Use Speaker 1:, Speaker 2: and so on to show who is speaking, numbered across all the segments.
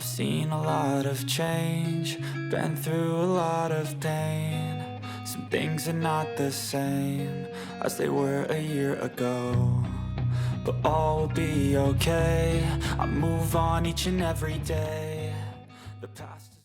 Speaker 1: I've seen a lot of change, been through a lot of pain. Some things are not the same as they were a year ago, but all will be okay. I move on each and every day. The past is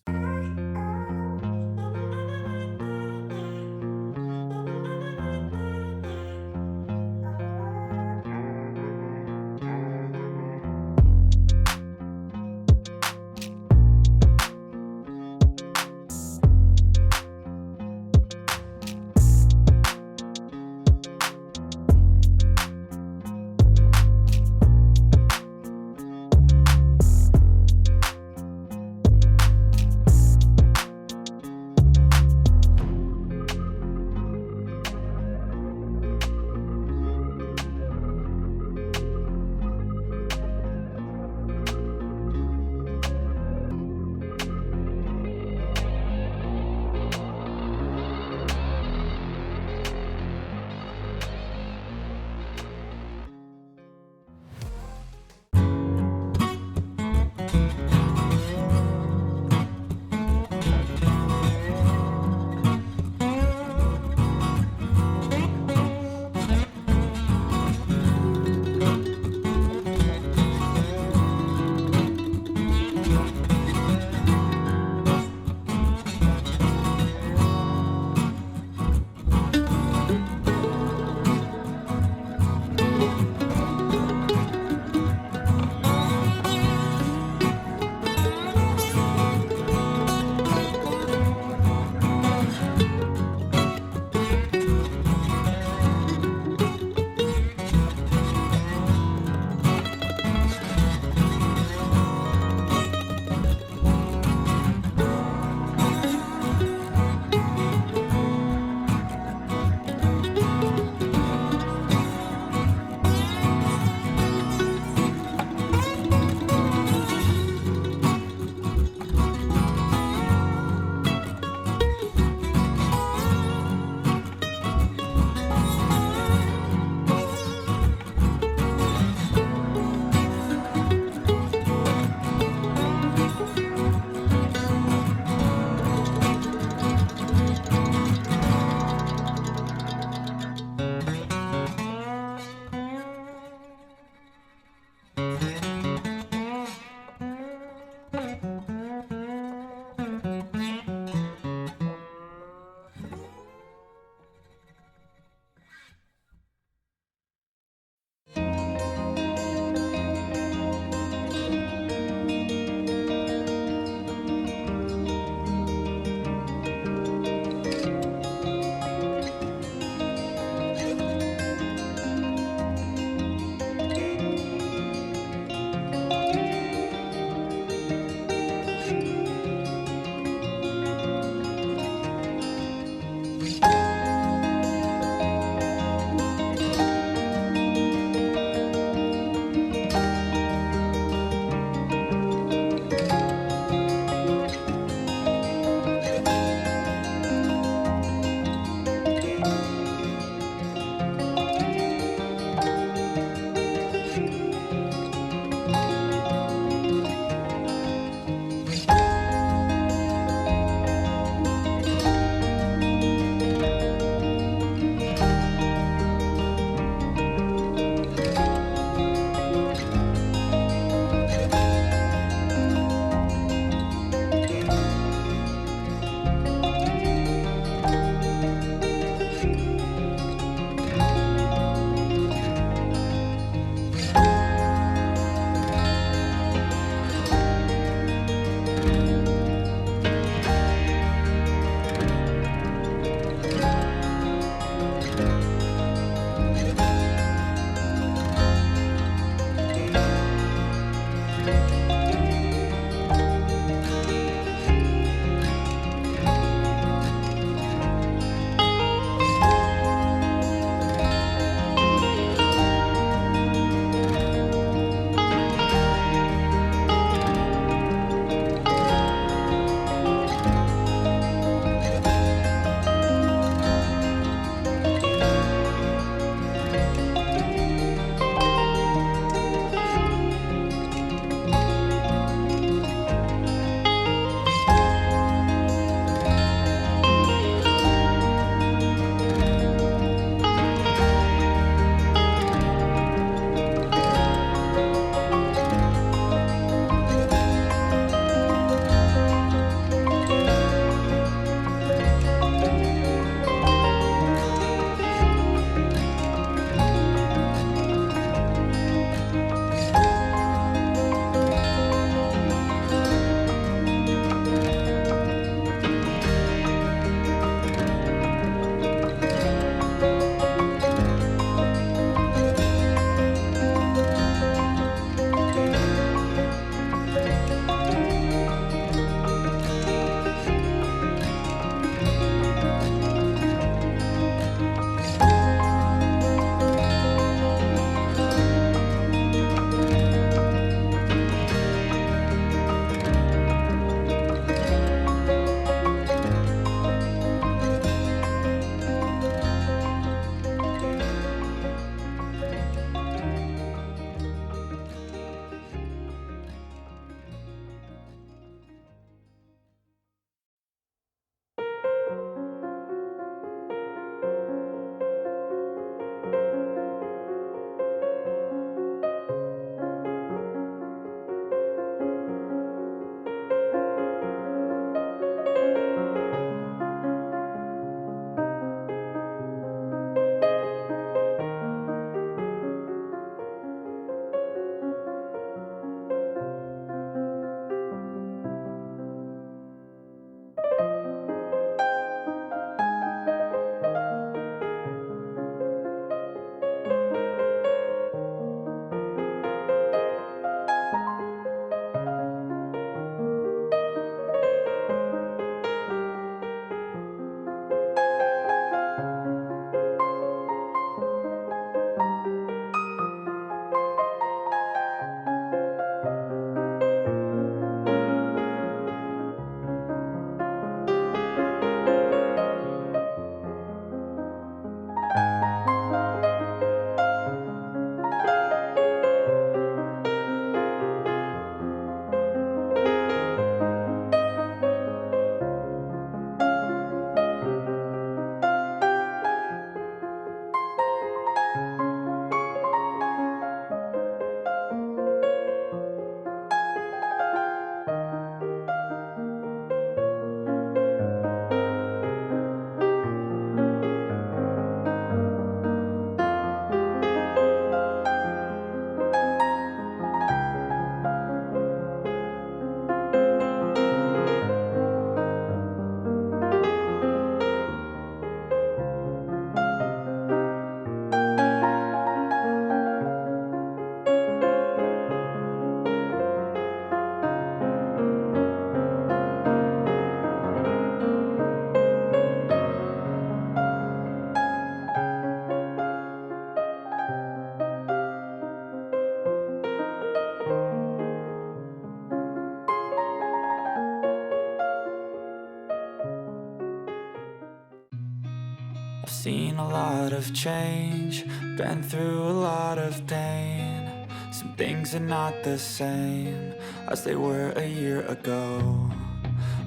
Speaker 1: I've seen a lot of change, been through a lot of pain. Some things are not the same as they were a year ago,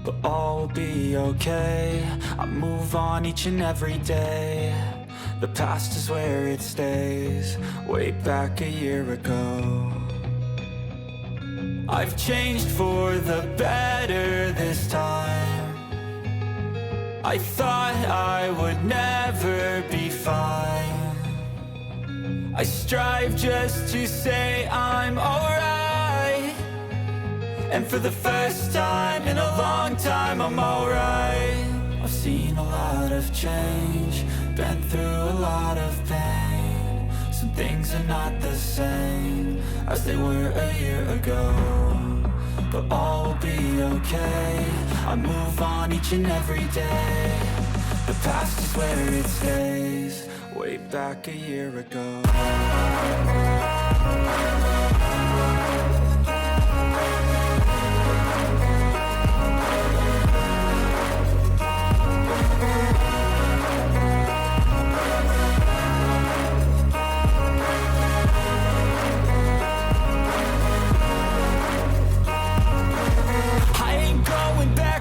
Speaker 1: but all will be okay. I move on each and every day. The past is where it stays, way back a year ago. I've changed for the better this time. I thought I would never be fine. I strive just to say I'm alright, and for the first time in a long time I'm alright. I've seen a lot of change, been through a lot of pain. Some things are not the same as they were a year ago, but all will be okay. I move on each and every day. The past is where it stays, way back a year ago.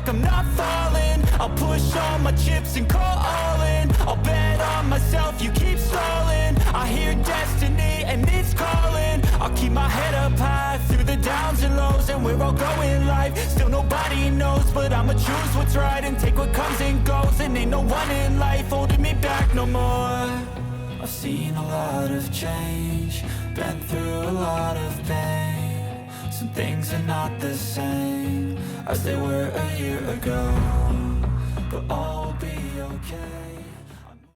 Speaker 1: I'm not falling. I'll push all my chips and call all in. I'll bet on myself, you keep stalling. I hear destiny and it's calling. I'll keep my head up high through the downs and lows, and we're all going life. Still nobody knows, but I'ma choose what's right and take what comes and goes. And ain't no one in life holding me back no more. I've seen a lot of change, been through a lot of pain. Some things are not the same as they were a year ago, but all will be okay.